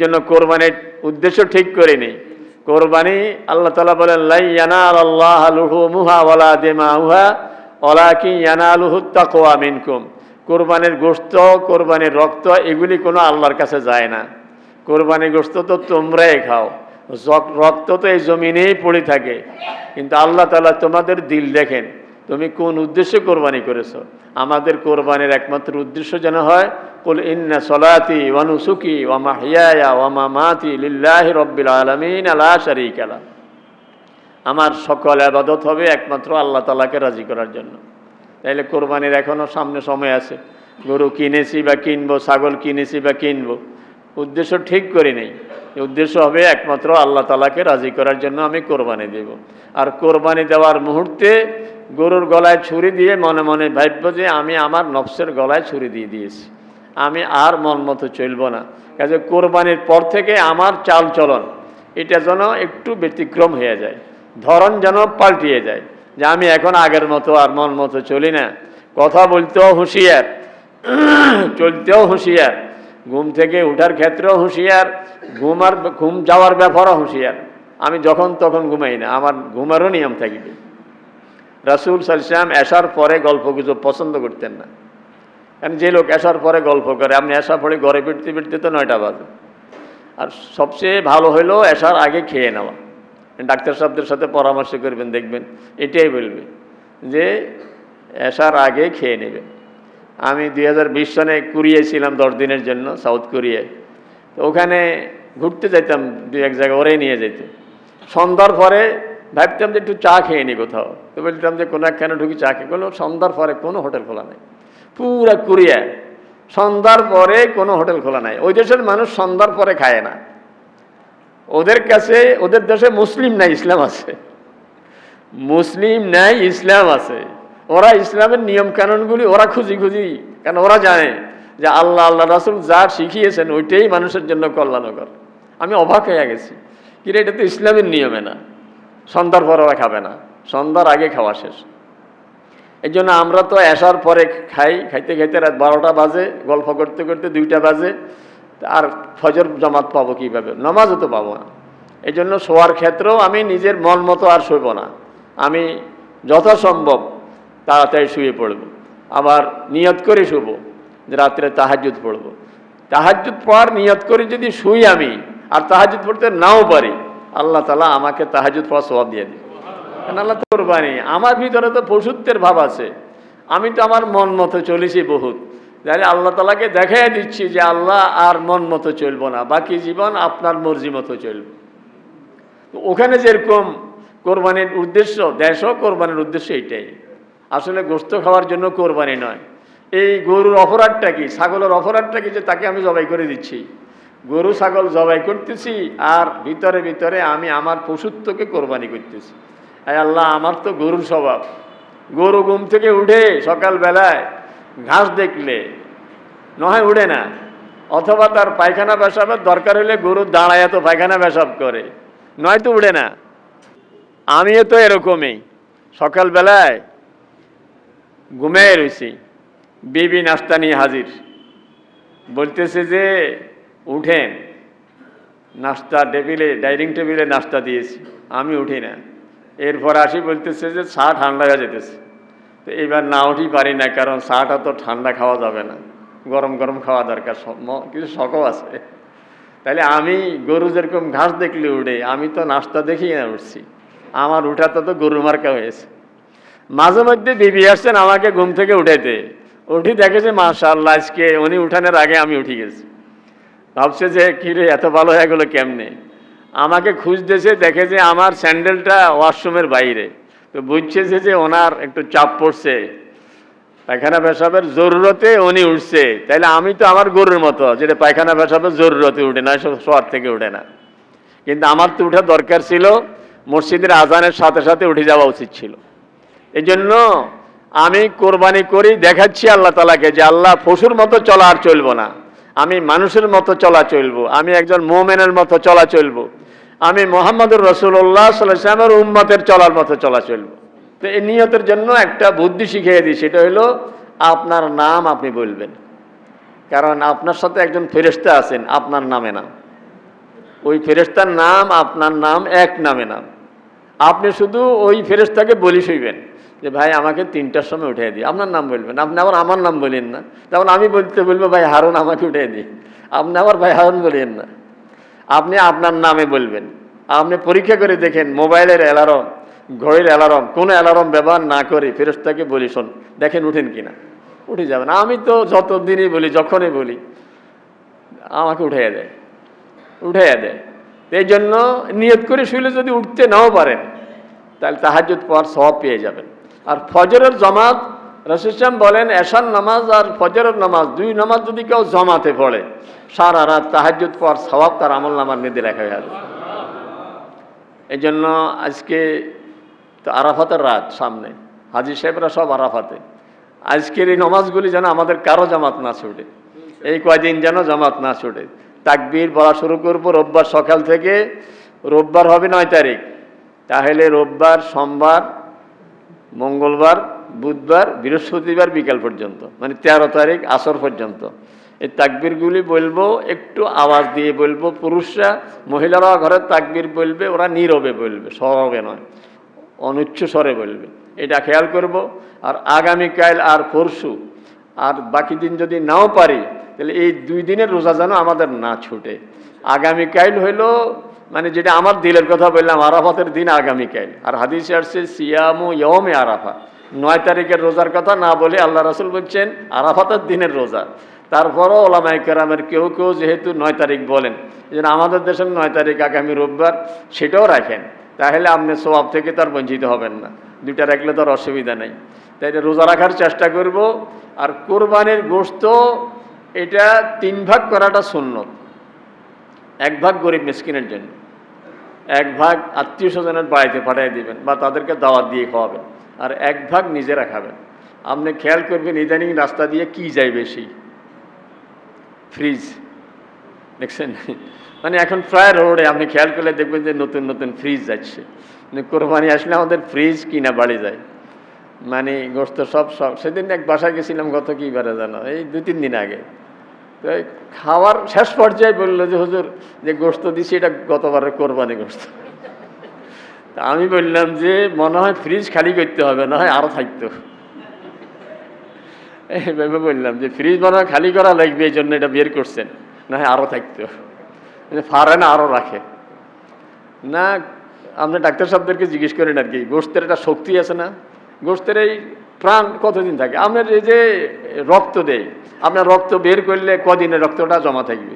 জন্য কোরবানির উদ্দেশ্য ঠিক করিনি। কোরবানি আল্লাহ তাআলা বলেন লা ইয়ানালাল্লাহু লুহুমুহা ওয়ালা দিমাউহা ওয়ালাকিন ইয়ানালুহুত তাকওয়া মিনকুম। কোরবানির গোশত, কোরবানির রক্ত এগুলি কোনো আল্লাহর কাছে যায় না। কোরবানির গোশত তো তোমরাই খাও, রক্ত তো এই জমিনেই পড়ে থাকে, কিন্তু আল্লাহ তাআলা তোমাদের দিল দেখেন, তুমি কোন উদ্দেশ্যে কোরবানি করেছো। আমাদের কোরবানির একমাত্র উদ্দেশ্য যেন হয় কুল ইন্না সলাতি ওয়া নুসুকি ওয়া মাহইয়ায়া ওয়া মামাতি লিল্লাহি রাব্বিল আলামিন লা শারীকা লাহ। আমার সকল ইবাদত হবে একমাত্র আল্লাহ তাআলাকে রাজি করার জন্য। তাইলে কোরবানির এখনো সামনে সময় আছে। গরু কিনেছি বা কিনবো, ছাগল কিনেছি বা কিনবো, উদ্দেশ্য ঠিক করি নেই। উদ্দেশ্য হবে একমাত্র আল্লাহ তাআলাকে রাজি করার জন্য আমি কোরবানি দেব। আর কোরবানি দেওয়ার মুহূর্তে গরুর গলায় ছুরি দিয়ে মনে মনে ভাবব যে আমি আমার নফসের গলায় ছুরি দিয়ে দিয়েছি, আমি আর মন মতো চলব না। কাজে কোরবানির পর থেকে আমার চাল চলন এটা যেন একটু ব্যতিক্রম হয়ে যায়, ধরন যেন পাল্টিয়ে যায়, যে আমি এখন আগের মতো আর মন মতো চলি না। কথা বলতেও হুঁশিয়ার, চলতেও হুঁশিয়ার, ঘুম থেকে উঠার ক্ষেত্রেও হুঁশিয়ার, ঘুম যাওয়ার ব্যাপারও হুঁশিয়ার। আমি যখন তখন ঘুমাই না, আমার ঘুমারও নিয়ম থাকবে। রাসূল সাল্লাল্লাহু আলাইহি ওয়াসাল্লাম এশার পরে গল্পগুজব পছন্দ করতেন না। কারণ যে লোক এশার পরে গল্প করে, আপনি এশা পরে ঘরে ফিরতে ফিরতে তো 9টা বাজে। আর সবচেয়ে ভালো হলো এশার আগে খেয়ে নেওয়া। ডাক্তার সাহেবদের সাথে পরামর্শ করবেন, দেখবেন এটাই বলবে যে এশার আগে খেয়ে নেবেন। আমি 2020 সনে কোরিয়ায় ছিলাম 10 দিনের জন্য, সাউথ কোরিয়ায়। তো ওখানে ঘুরতে যাইতাম, দু এক জায়গায় ওরাই নিয়ে যেত। সন্ধ্যার পরে ভাবতাম যে একটু চা খেয়ে নি কোথাও, তো বলতাম যে কোনো একখানে ঢুকি চা খেয়ে। কোনো সন্ধ্যার পরে কোনো হোটেল খোলা নাই, পুরা কোরিয়া সন্ধ্যার পরে কোনো হোটেল খোলা নাই। ওই দেশের মানুষ সন্ধ্যার পরে খায় না। ওদের কাছে, ওদের দেশে মুসলিম নাই, ইসলাম আছে। মুসলিম নাই, ইসলাম আছে। ওরা ইসলামের নিয়ম কানুনগুলি ওরা খুঁজি, কারণ ওরা জানে যে আল্লাহ রাসূল যা শিখিয়েছেন ওইটাই মানুষের জন্য কল্যাণকর। আমি অবাক হয়ে গেছি, কিরে এটা তো ইসলামের নিয়মে না। সন্ধ্যার পর ওরা খাবে না, সন্ধ্যার আগে খাওয়া শেষ। এই জন্য আমরা তো এশার পরে খাইতে খাইতে রাত 12টা বাজে, গল্প করতে করতে 2টা বাজে। আর ফজর জামাত পাবো কীভাবে, নামাজও তো পাবো না। এই জন্য শোয়ার ক্ষেত্রেও আমি নিজের মন মতো আর শোবো না, আমি যথাসম্ভব তাড়াতাড়ি শুয়ে পড়ব। আবার নিয়ত করে শুবো যে রাত্রে তাহাজ্জুদ পড়বো। তাহাজ্জুদ পড়ার নিয়ত করে যদি শুই আমি, আর তাহাজ্জুদ পড়তে নাও পারি, আল্লাহ তাআলা আমাকে তাহাজ্জুদ পড়ার সওয়াব দিয়ে দিবে। কারণ আল্লাহ তো কোরবানি, আমার ভিতরে তো পশুত্বের ভাব আছে, আমি তো আমার মন মতো চলেছি বহুত। তাহলে আল্লাহ তাআলাকে দেখাই দিচ্ছি যে আল্লাহ আর মন মতো চলবো না, বাকি জীবন আপনার মর্জি মতো চলবে। ওখানে যেরকম কোরবানির উদ্দেশ্য, দেশও কোরবানির উদ্দেশ্য এইটাই। আসলে গোশত খাওয়ার জন্য কোরবানি নয়। এই গরুর অপরাধটা কি, ছাগলের অপরাধটা কি, যে তাকে আমি জবাই করে দিচ্ছি। গরু ছাগল জবাই করতেছি আর ভিতরে ভিতরে আমি আমার পশুত্বকে কোরবানি করতেছি। আল্লাহ, আমার তো গরুর স্বভাব। গরু ঘুম থেকে উঠে সকালবেলায় ঘাস দেখলে নয় উঠে না, অথবা তার পায়খানা পেশাবের দরকার হলে গরু দাঁড়ায় তো পায়খানা পেশাব করে, নয়তো উঠে না। আমিও তো এরকমই, সকালবেলায় ঘুমিয়ে রয়েছি, বিবি নাস্তা নিয়ে হাজির, বলতেছে যে উঠেন, নাস্তা টেবিলে, ডাইনিং টেবিলে নাস্তা দিয়েছি, আমি উঠি না। এরপর আসি, বলতেছে যে চা ঠান্ডা হয়ে যেতেছে। তো এইবার না উঠি পারি না, কারণ চাটা তো ঠান্ডা খাওয়া যাবে না, গরম গরম খাওয়া দরকার, কিছু শখও আছে। তাহলে আমি গরু যেরকম ঘাস দেখলে উঠে, আমি তো নাস্তা দেখি না উঠছি, আমার উঠাতে তো গরু মার্কা হয়েছে। মাঝে মধ্যে বিবি আসছেন আমাকে ঘুম থেকে উঠাইতে, উঠি দেখেছে মাশাআল্লাহ আজকে উনি উঠানোর আগে আমি উঠে গেছি। ভাবছে যে কিরে এত ভালো হয়ে গেলো কেমনে, আমাকে খুঁজতেছে, দেখে যে আমার স্যান্ডেলটা ওয়াশরুমের বাইরে। তো বুঝছে যে ওনার একটু চাপ পড়ছে, পায়খানা পেশাবের জরুরতে উনি উঠছে। তাইলে আমি তো আমার গরুর মতো, যেটা পায়খানা পেশাবের জরুরতে উঠে না, শোয়ার থেকে উঠে না। কিন্তু আমার তো উঠা দরকার ছিল, মসজিদের আজানের সাথে সাথে উঠে যাওয়া উচিত ছিল। এই জন্য আমি কোরবানি করি, দেখাচ্ছি আল্লাহ তাআলাকে যে আল্লাহ পশুর মতো চলা আর চলবো না, আমি মানুষের মতো চলা চলবো, আমি একজন মুমিনের মতো চলা চলবো, আমি মুহাম্মদুর রাসূলুল্লাহ সাল্লাল্লাহু আলাইহি ওয়াসাল্লামের উম্মতের চলার মতো চলা চলবো। তো এই নিয়তের জন্য একটা বুদ্ধি শিখিয়ে দিই, সেটা হলো আপনার নাম আপনি বলবেন, কারণ আপনার সাথে একজন ফেরেশতা আছেন আপনার নামে নাম। ওই ফেরেশতার নাম আপনার নাম এক নামে নাম। আপনি শুধু ওই ফেরেশতাকে বলি শুইবেন যে ভাই আমাকে 3টার সময় উঠিয়ে দিই, আপনার নাম বলবেন। আপনি আবার আমার নাম বলেন না, যেমন আমি বলবো ভাই হারুন আমাকে উঠিয়ে দিই, আপনি আবার ভাই হারুন বলেন না, আপনি আপনার নামে বলবেন। আপনি পরীক্ষা করে দেখেন মোবাইলের অ্যালার্ম, ঘড়ির অ্যালার্ম, কোনো অ্যালার্ম ব্যবহার না করে ফেরেশতাকে বলি শোন, দেখেন উঠেন কিনা, উঠে যাবেন। আমি তো যতদিনই বলি, যখনই বলি আমাকে উঠাইয়া দেয়। এই জন্য নিয়ত করে শুইলে যদি উঠতে নাও পারেন তাহলে তাহাজ্জুদ পড়ার সওয়াব পেয়ে যাবেন। আর ফজরের জামাত, রাসূল সাল্লাল্লাহু আলাইহি ওয়াসাল্লাম বলেন এশার নামাজ আর ফজরের নামাজ, দুই নামাজ যদি কেউ জামাতে পড়ে সারা রাত তাহাজ্জুদ পড়ার সওয়াব তার আমলনামার মধ্যে লেখা হয়ে যাবে। এই জন্য আজকে তো আরাফাতের রাত সামনে, হাজী সাহেবরা সব আরাফাতে। আজকের এই নামাজগুলি যেন আমাদের কারো জামাত না ছুটে, এই কয়দিন যেন জামাত না ছুটে। তাকবীর বলা শুরু করবো রোববার সকাল থেকে। রোববার হবে 9 তারিখ, তাহলে রোববার, সোমবার, মঙ্গলবার, বুধবার, বৃহস্পতিবার বিকাল পর্যন্ত, মানে 13 তারিখ আসর পর্যন্ত এই তাকবীরগুলি বলবো। একটু আওয়াজ দিয়ে বলবো, পুরুষরা, মহিলারা ঘরের তাকবীর বলবে, ওরা নীরবে বলবে, স্বরে নয়, অনুচ্চ স্বরে বলবে, এটা খেয়াল করব। আর আগামীকাল আর পরশু আর বাকি দিন যদি নাও পারি তাহলে এই 2 দিনের রোজা যেন আমাদের না ছুটে। আগামীকাল হইল মানে যেটা আমার দিলের কথা বললাম, আরাফাতের দিন আগামীকাল। আর হাদিসে আসছে সিয়ামু ইয়মে আরাফা, 9 তারিখের রোজার কথা না বলে আল্লাহ রাসূল বলছেন আরাফাতের দিনের রোজা। তারপরও ওলামায়ে কেরামের কেউ কেউ যেহেতু 9 তারিখ বলেন, এই জন্য আমাদের দেশের 9 তারিখ আগামী রোববার সেটাও রাখেন, তাহলে আপনি সওয়াব থেকে তার বঞ্চিত হবেন না। 2টা রাখলে তো আর অসুবিধা নেই। তাই রোজা রাখার চেষ্টা করব। আর কোরবানির গোশত এটা 3 ভাগ করাটা সুন্নত। 1 ভাগ গরিব মিসকিনের জন্য, 1 ভাগ আত্মীয় স্বজনের বাড়িতে পাঠিয়ে দিবেন বা তাদেরকে দাওয়াত দিয়ে খাওয়াবেন, আর 1 ভাগ নিজেরা খাবেন। আপনি খেয়াল করবেন ইদানিং রাস্তা দিয়ে কি যায় বেশি, ফ্রিজ দেখছেন, মানে এখন প্রায় রোডে আপনি খেয়াল করলে দেখবেন যে নতুন নতুন ফ্রিজ যাচ্ছে। মানে কোরবানি আসলে আমাদের ফ্রিজ কিনা বাড়ি যায়, মানে গোশত সব। সেদিন এক বাসায় গেছিলাম, গত কি বারে জানো, এই 2-3 দিন আগে। তো খাওয়ার শেষ পর্যায়ে বললো যে হুজুর যে গোশত দিছি এটা গতবারের কোরবানি গোশত। তা আমি বললাম যে মনে হয় ফ্রিজ খালি করতে হবে, না হয় আরো থাকতো। এইভাবে বললাম যে ফ্রিজ মনে হয় খালি করা লাগবে, এই জন্য এটা বের করছেন, না হয় আরো থাকতো। পারে না আরো রাখে না। আপনি ডাক্তার সাহেবদেরকে জিজ্ঞেস করেন আর কি, গোশতের একটা শক্তি আছে না, গোশতের এই প্রাণ কতদিন থাকে। আপনার এই যে রক্ত দেয়, আপনার রক্ত বের করলে কদিনে রক্তটা জমা থাকবে,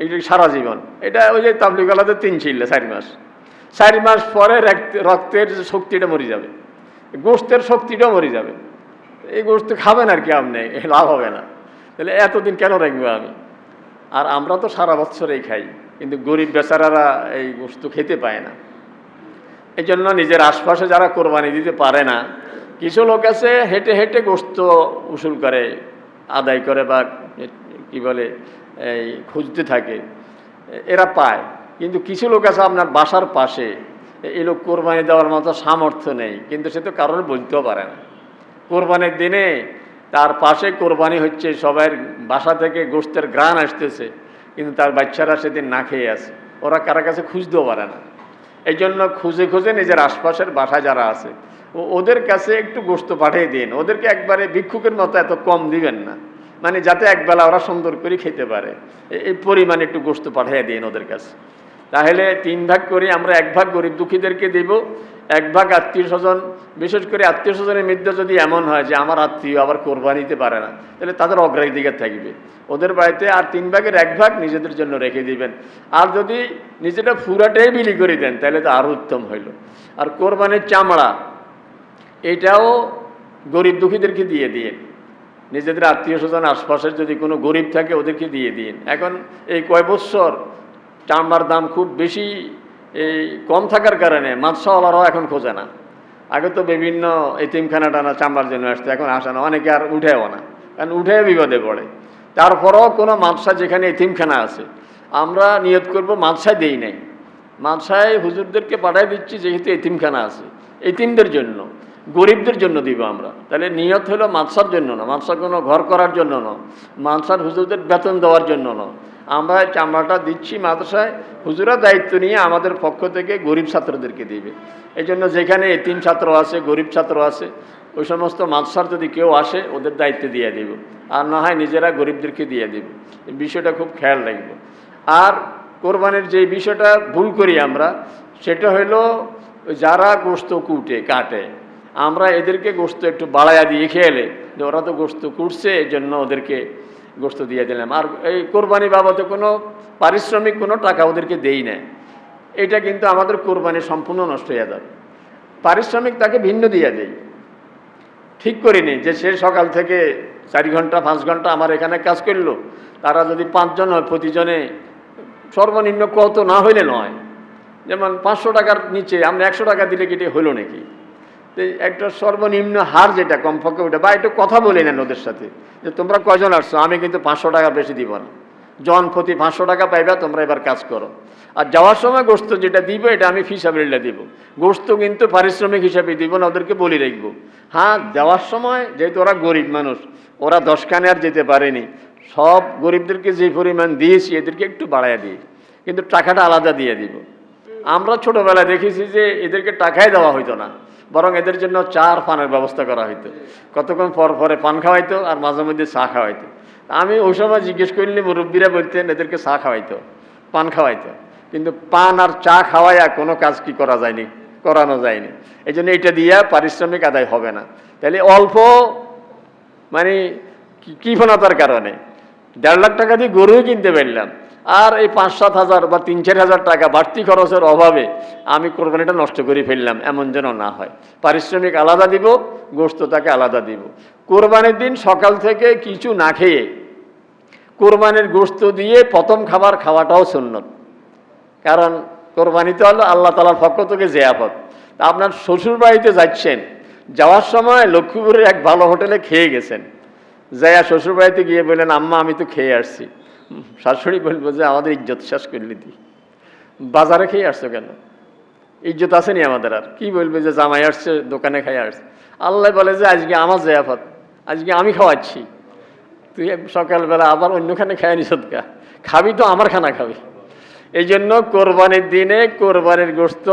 এটা সারা জীবন। এটা ওই যে তাবলিগওয়ালাদের 3 ছিল 4 মাস, 4 মাস পরে রক্তের শক্তিটা মরে যাবে, গোশতের শক্তিটাও মরে যাবে। এই গোশত খাবেন আর কি, আপনি লাভ হবে না। তাহলে এতদিন কেন রাখবো আমি? আর আমরা তো সারা বছরই খাই, কিন্তু গরিব বেচারারা এই গোশত খেতে পায় না। এই জন্য নিজের আশপাশে যারা কোরবানি দিতে পারে না, কিছু লোক আছে হেঁটে হেঁটে গোশত উসুল করে, আদায় করে, বা কি বলে এই খুঁজতে থাকে, এরা পায়। কিন্তু কিছু লোক আছে আপনার বাসার পাশে, এই লোক কোরবানি দেওয়ার মতো সামর্থ্য নেই, কিন্তু সে তো কারোর বলতেও পারে না। কোরবানির দিনে তার পাশে কোরবানি হচ্ছে, সবাই বাসা থেকে গোশতের ঘ্রাণ আসতেছে, কিন্তু তার বাচ্চারা সেদিন না খেয়ে আছে, ওরা কারো কাছে খুঁজতেও পারে না। এই জন্য খুঁজে খুঁজে নিজের আশপাশের বাসায় যারা আছে ওদের কাছে একটু গোশত পাঠিয়ে দিন। ওদেরকে একবারে ভিক্ষুকের মতো এত কম দিবেন না, মানে যাতে একবেলা ওরা সুন্দর করে খেতে পারে, এই পরিমাণে একটু গোশত পাঠিয়ে দিন ওদের কাছে। তাহলে 3 ভাগ করে আমরা 1 ভাগ গরিব দুঃখীদেরকে দেব, 1 ভাগ আত্মীয় স্বজন, বিশেষ করে আত্মীয় স্বজনের মধ্যে যদি এমন হয় যে আমার আত্মীয় আবার কোরবানি দিতে পারে না, তাহলে তাদের অগ্রাধিকার থাকবে ওদের বাড়িতে। আর 3 ভাগের 1 ভাগ নিজেদের জন্য রেখে দিবেন। আর যদি নিজেটা পুরাটাই বিলি করে দেন তাহলে তো আরও উত্তম হইল। আর কোরবানির চামড়া এটাও গরিব দুঃখীদেরকে দিয়ে দিন। নিজেদের আত্মীয় স্বজন আশপাশের যদি কোনো গরিব থাকে ওদেরকে দিয়ে দিন। এখন এই কয় বছর চামড়ার দাম খুব বেশি এই কম থাকার কারণে মাছওয়ালারাও এখন খোঁজে না। আগে তো বিভিন্ন এতিমখানা টানা চামড়ার জন্য আসতো, এখন আসে না, অনেকে আর উঠেও না, কারণ উঠে বিপদে পড়ে। তারপরেও কোনো মাদ্রাসা যেখানে এতিমখানা আছে আমরা নিয়ত করব মাদ্রাসায় দেই নাই, মাদ্রাসায় হুজুরদেরকে পাঠিয়ে দিচ্ছি, যেহেতু এতিমখানা আছে এতিমদের জন্য, গরিবদের জন্য দিব আমরা। তাহলে নিয়ত হলো মাদ্রাসার জন্য না, মাদ্রাসা কোনো ঘর করার জন্য না, মাদ্রাসার হুজুরদের বেতন দেওয়ার জন্য না, আমরা চামড়াটা দিচ্ছি মাদ্রাসায়, হুজুরা দায়িত্ব নিয়ে আমাদের পক্ষ থেকে গরিব ছাত্রদেরকে দিবে। এই জন্য যেখানে এতিম ছাত্র আছে, গরিব ছাত্র আছে, ওই সমস্ত মাদ্রাসার যদি কেউ আসে ওদের দায়িত্ব দিয়ে দিব, আর না হয় নিজেরা গরিবদেরকে দিয়ে দিব। এই বিষয়টা খুব খেয়াল রাখবো। আর কোরবানির যে বিষয়টা ভুল করি আমরা, সেটা হলো যারা গোশত কাটে, আমরা এদেরকে গোশত একটু বাড়াইয়া দিয়ে খেয়ালে যে ওরা তো গোশত কুটছে, এই জন্য ওদেরকে গোশত দিয়ে দিলাম। আর এই কোরবানি বাবদে কোনো পারিশ্রমিক কোনো টাকা ওদেরকে দেই না। এটা কিন্তু আমাদের কোরবানি সম্পূর্ণ নষ্ট হয়ে যাবে। পারিশ্রমিক তাকে ভিন্ন দিয়ে দেই। ঠিক করিনি যে সে সকাল থেকে 4 ঘন্টা 5 ঘন্টা আমার এখানে কাজ করলো, তারা যদি 5 জন হয়, প্রতিজনে সর্বনিম্ন কত না হইলে নয়, যেমন 500 টাকার নিচে আমরা 100 টাকা দিলে কি হইলো নাকি? একটা সর্বনিম্ন হার যেটা কমপক্ষে ওটা, বা একটু কথা বলে নেন ওদের সাথে যে তোমরা কয়জন আসছো, আমি কিন্তু 500 টাকা বেশি দিব না, জন প্রতি 500 টাকা পাইবা, তোমরা এবার কাজ করো। আর যাওয়ার সময় গোশত যেটা দিব এটা আমি ফিসাবিল্লাহ দিব, গোশত কিন্তু পারিশ্রমিক হিসাবে দিব না, ওদেরকে বলি রাখবো। হ্যাঁ, যাওয়ার সময় যেহেতু ওরা গরিব মানুষ, ওরা 10 খানে আর যেতে পারেনি, সব গরিবদেরকে যে পরিমাণ দিয়েছি এদেরকে একটু বাড়াইয়া দিই, কিন্তু টাকাটা আলাদা দিয়ে দিব। আমরা ছোটোবেলায় দেখেছি যে এদেরকে টাকাই দেওয়া হইতো না, বরং এদের জন্য চার পানের ব্যবস্থা করা হইতো, কতক্ষণ পর পরে পান খাওয়াইতো আর মাঝে মধ্যে চা খাওয়াইতো। আমি ওই সময় জিজ্ঞেস করলে মুরব্বীরা বলতেন এদেরকে চা খাওয়াইতো, পান খাওয়াইতো, কিন্তু পান আর চা খাওয়াইয়া কোনো কাজ কি করানো যায়নি। এই জন্য এটা দিয়া পারিশ্রমিক আদায় হবে না। তাহলে অল্প মানে কৃপণতার কারণে 1.5 লাখ টাকা দিয়ে গরুই কিনতে পারলাম, আর এই 5-7 হাজার বা 3-4 হাজার টাকা বাড়তি খরচের অভাবে আমি কোরবানিটা নষ্ট করে ফেললাম, এমন যেন না হয়। পারিশ্রমিক আলাদা দিব, গোশত তাকে আলাদা দিব। কোরবানির দিন সকাল থেকে কিছু না খেয়ে কোরবানির গোশত দিয়ে প্রথম খাবার খাওয়াটাও সুন্নত। কারণ কোরবানি তো হলো আল্লাহ তাআলার পক্ষ থেকে জিয়াফত। তা আপনার শ্বশুর বাড়িতে যাচ্ছেন, যাওয়ার সময় লক্ষ্মীপুরের এক ভালো হোটেলে খেয়ে গেছেন, যাইয়া শ্বশুর বাড়িতে গিয়ে বললেন আম্মা আমি তো খেয়ে আসছি, শাশুড়ি বলবো যে আমাদের ইজ্জত শেষ করলি তুই, বাজারে খেয়ে আসছো কেন, ইজ্জত আসেনি আমাদের? আর কি বলবে যে জামাই আসছে দোকানে খেয়ে আসছে? আল্লাহ বলে যে আজকে আমার জিয়াফত, আজকে আমি খাওয়াচ্ছি, তুই সকালবেলা আবার অন্যখানে খেয়ে নিস, খাবি তো আমার খানা খাবি। এই জন্য কোরবানির দিনে কোরবানির গোশত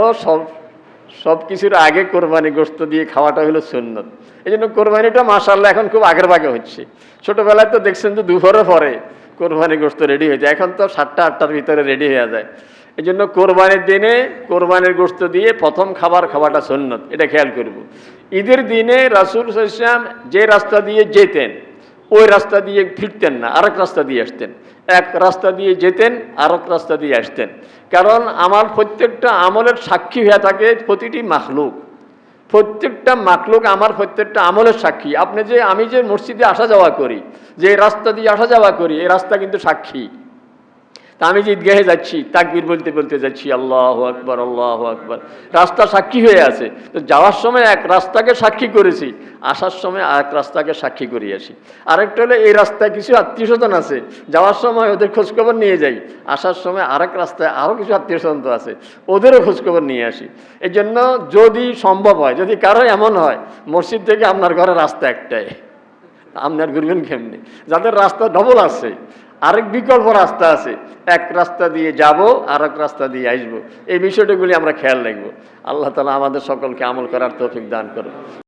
সব কিছুর আগে কোরবানি গোশত দিয়ে খাওয়াটা হলো সুন্নত। এই জন্য কোরবানিটা মাশাআল্লাহ এখন খুব আগের ভাগে হচ্ছে। ছোটোবেলায় তো দেখছেন যে দুপুরে পরে কোরবানি গোশত রেডি হয়ে যায়, এখন তো 7টা-8টার ভিতরে রেডি হয়ে যায়। এই জন্য কোরবানির দিনে কোরবানির গোশত দিয়ে প্রথম খাবার খাওয়াটা সুন্নত, এটা খেয়াল করব। ঈদের দিনে রাসূল সাল্লাল্লাহু আলাইহি ওয়াসাল্লাম যে রাস্তা দিয়ে যেতেন ওই রাস্তা দিয়ে ফিরতেন না, আরেক রাস্তা দিয়ে আসতেন। এক রাস্তা দিয়ে যেতেন, আরেক রাস্তা দিয়ে আসতেন। কারণ আমার প্রত্যেকটা আমলের সাক্ষী হয়ে থাকে প্রতিটি মাখলুক, প্রত্যেকটা মাখলুক আমার প্রত্যেকটা আমলের সাক্ষী। আমি যে মসজিদে আসা যাওয়া করি, যে রাস্তা দিয়ে আসা যাওয়া করি, এই রাস্তা কিন্তু সাক্ষী। তা আমি যে ঈদগাহে যাচ্ছি, তাকবীর বলতে বলতে যাচ্ছি, আল্লাহু আকবার আল্লাহু আকবার, রাস্তা সাক্ষী হয়ে আছে। তো যাওয়ার সময় এক রাস্তাকে সাক্ষী করেছি, আসার সময় আরেক রাস্তাকে সাক্ষী করে আসি। আরেকটা হলো এই রাস্তায় কিছু আত্মীয়স্বজন আছে, যাওয়ার সময় ওদের খোঁজখবর নিয়ে যাই, আসার সময় আরেক রাস্তায় আরও কিছু আত্মীয়স্বজন তো আছে, ওদেরও খোঁজখবর নিয়ে আসি। এই জন্য যদি সম্ভব হয়, যদি কারো এমন হয় মসজিদ থেকে আপনার ঘরের রাস্তা একটাই, আপনার ঘুরবেন কেমনি? যাদের রাস্তা ডবল আছে, আরেক বিকল্প রাস্তা আছে, এক রাস্তা দিয়ে যাব আর এক রাস্তা দিয়ে আসবো, এই বিষয়টাগুলি আমরা খেয়াল রাখবো। আল্লাহ তাআলা আমাদের সকলকে আমল করার তৌফিক দান করুন।